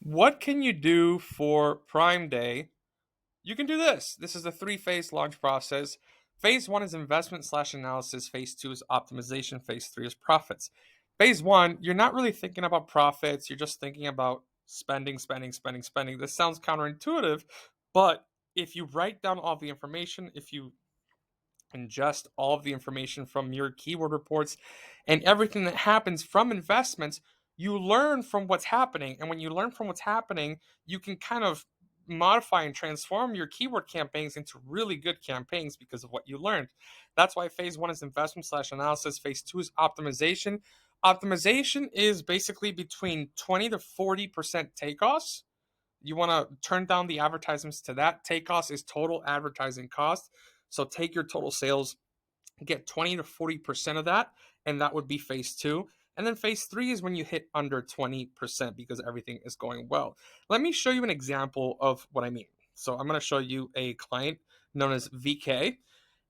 What can you do for Prime Day? You can do this. This is a three-phase launch process. Phase one is investment slash analysis. Phase two is optimization. Phase three is profits. Phase one, you're not really thinking about profits. You're just thinking about spending, spending, spending, spending. This sounds counterintuitive, but if you write down all the information, if you ingest all of the information from your keyword reports and everything that happens from investments, you learn from what's happening. And when you learn from what's happening, you can kind of modify and transform your keyword campaigns into really good campaigns because of what you learned. That's why phase one is investment slash analysis. Phase two is optimization. Optimization is basically between 20 to 40% takeoffs. You want to turn down the advertisements to that. Takeoffs is total advertising cost. So take your total sales, get 20 to 40% of that, and that would be phase two. And then phase three is when you hit under 20% because everything is going well. Let me show you an example of what I mean. So I'm going to show you a client known as VK.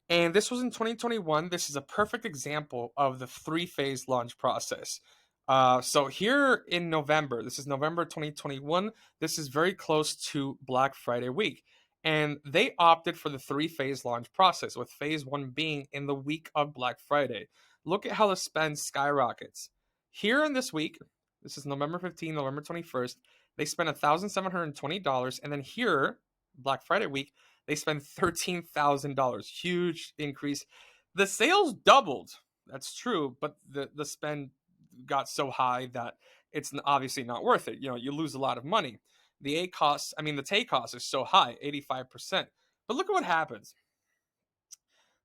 And this was in 2021. This is a perfect example of the three-phase launch process. So here in November, this is November 2021. This is very close to Black Friday week. And they opted for the three-phase launch process, with phase one being in the week of Black Friday. Look at how the spend skyrockets. Here in this week, this is November 15th, November 21st, they spent $1,720. And then here, Black Friday week, they spend $13,000. Huge increase. The sales doubled. That's true, but the spend got so high that it's obviously not worth it. You know, you lose a lot of money. The take cost is so high, 85%. But look at what happens.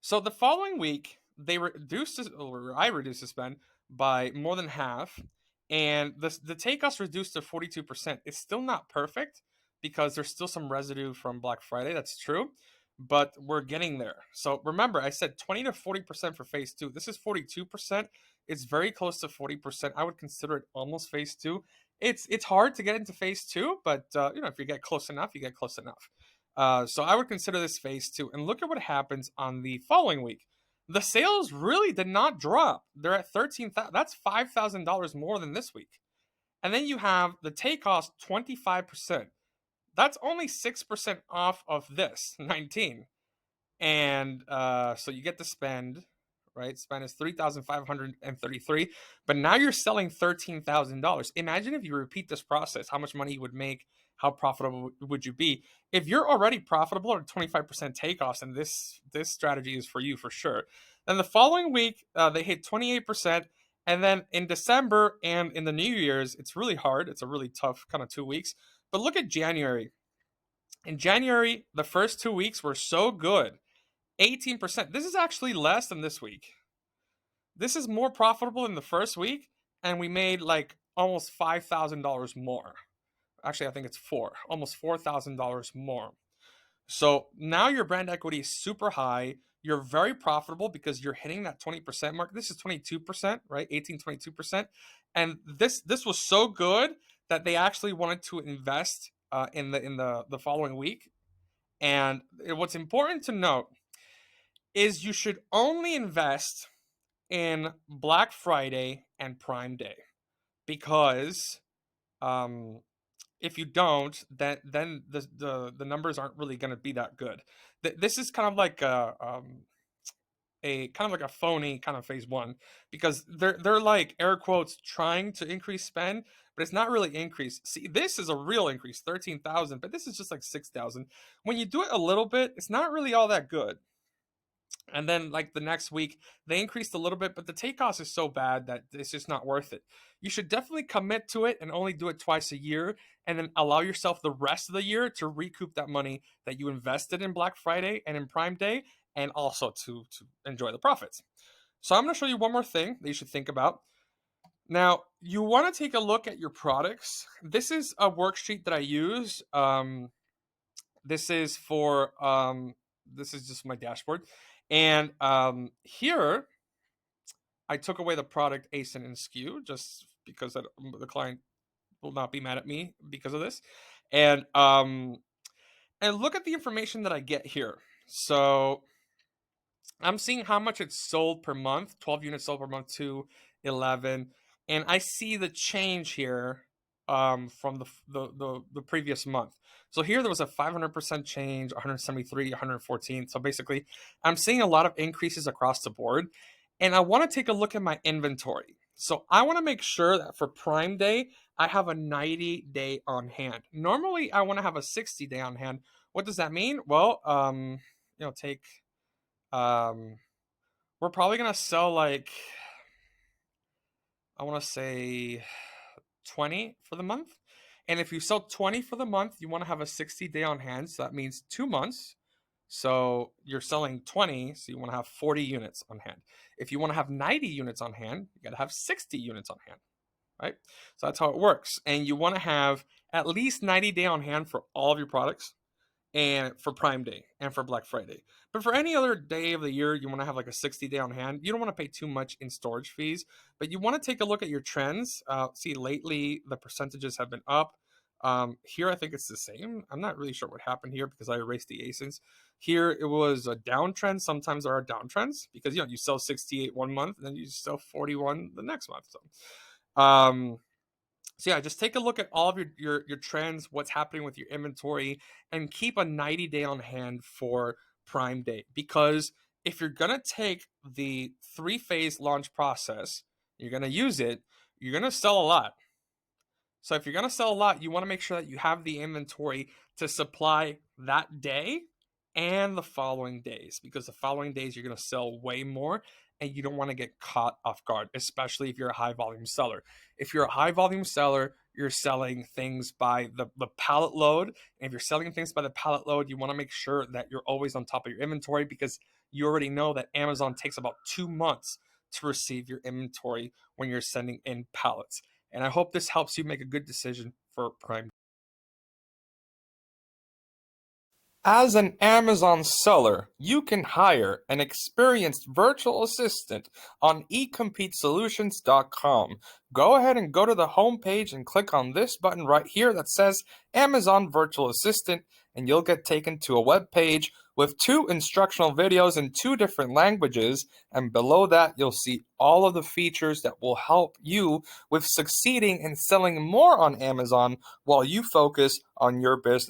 So the following week, I reduced the spend by more than half, and the take cost reduced to 42%. It's still not perfect because there's still some residue from Black Friday. That's true, but we're getting there. So remember, I said 20 to 40% for phase two. This is 42%. It's very close to 40%. I would consider it almost phase two. It's hard to get into phase two, but if you get close enough, you get close enough. So I would consider this phase two. And look at what happens on the following week. The sales really did not drop. They're at 13,000. That's $5,000 more than this week. And then you have the take cost 25%. That's only 6% off of this 19. And so you get to spend, right? Spend is 3,533, but now you're selling $13,000. Imagine if you repeat this process, how much money you would make, how profitable would you be? If you're already profitable at 25% takeoffs, and this strategy is for you for sure. Then the following week, they hit 28%. And then in December and in the New Year's, it's really hard. It's a really tough kind of 2 weeks. But look at January. In January, the first 2 weeks were so good. 18%. This is actually less than this week. This is more profitable than the first week, and we made like almost $5,000 more. Actually, I think it's almost $4,000 more. So now your brand equity is super high. You're very profitable because you're hitting that 20% mark. This is 22%, right? 18, 22%. And this was so good that they actually wanted to invest in the following week. And what's important to note is you should only invest in Black Friday and Prime Day, because um, if you don't, then the numbers aren't really going to be that good. This is kind of like a phony kind of phase one, because they're like air quotes trying to increase spend, but it's not really increase. See, this is a real increase, 13,000, but this is just like 6,000. When you do it a little bit, it's not really all that good. And then, like the next week, they increased a little bit, but the take cost is so bad that it's just not worth it. You should definitely commit to it and only do it twice a year, and then allow yourself the rest of the year to recoup that money that you invested in Black Friday and in Prime Day, and also to enjoy the profits. So, I'm going to show you one more thing that you should think about. Now, you want to take a look at your products. This is a worksheet that I use. This is for this is just my dashboard, and here I took away the product ASIN and SKU just because the client will not be mad at me because of this, and look at the information that I get here. So I'm seeing how much it's sold per month, 12 units sold per month to 11, and I see the change here from the previous month. So here there was a 500% change, 173, 114. So basically, I'm seeing a lot of increases across the board, and I want to take a look at my inventory. So I want to make sure that for Prime Day, I have a 90-day on hand. Normally, I want to have a 60-day on hand. What does that mean? Well, take we're probably gonna sell like, I want to say 20 for the month. And if you sell 20 for the month, you want to have a 60-day on hand. So that means 2 months. So you're selling 20, so you want to have 40 units on hand. If you want to have 90 units on hand, you got to have 60 units on hand, right? So that's how it works. And you want to have at least 90-day on hand for all of your products, and for Prime Day and for Black Friday. But for any other day of the year, you want to have like a 60-day on hand. You don't want to pay too much in storage fees, but you want to take a look at your trends. See, lately the percentages have been up. Here, I think it's the same. I'm not really sure what happened here because I erased the ASINs. Here, it was a downtrend. Sometimes there are downtrends because you sell 68 one month and then you sell 41 the next month. So yeah, just take a look at all of your trends, what's happening with your inventory, and keep a 90-day on hand for Prime Day. Because if you're gonna take the 3-phase launch process, you're gonna use it, you're gonna sell a lot. So if you're gonna sell a lot, you want to make sure that you have the inventory to supply that day and the following days, because the following days you're gonna sell way more and you don't want to get caught off guard, especially if you're a high volume seller. If you're a high volume seller, you're selling things by the pallet load. And if you're selling things by the pallet load, you want to make sure that you're always on top of your inventory, because you already know that Amazon takes about 2 months to receive your inventory when you're sending in pallets. And I hope this helps you make a good decision for Prime. As an Amazon seller, you can hire an experienced virtual assistant on eCompeteSolutions.com. Go ahead and go to the homepage and click on this button right here that says Amazon Virtual Assistant, and you'll get taken to a web page with 2 instructional videos in 2 different languages, and below that you'll see all of the features that will help you with succeeding and selling more on Amazon while you focus on your business.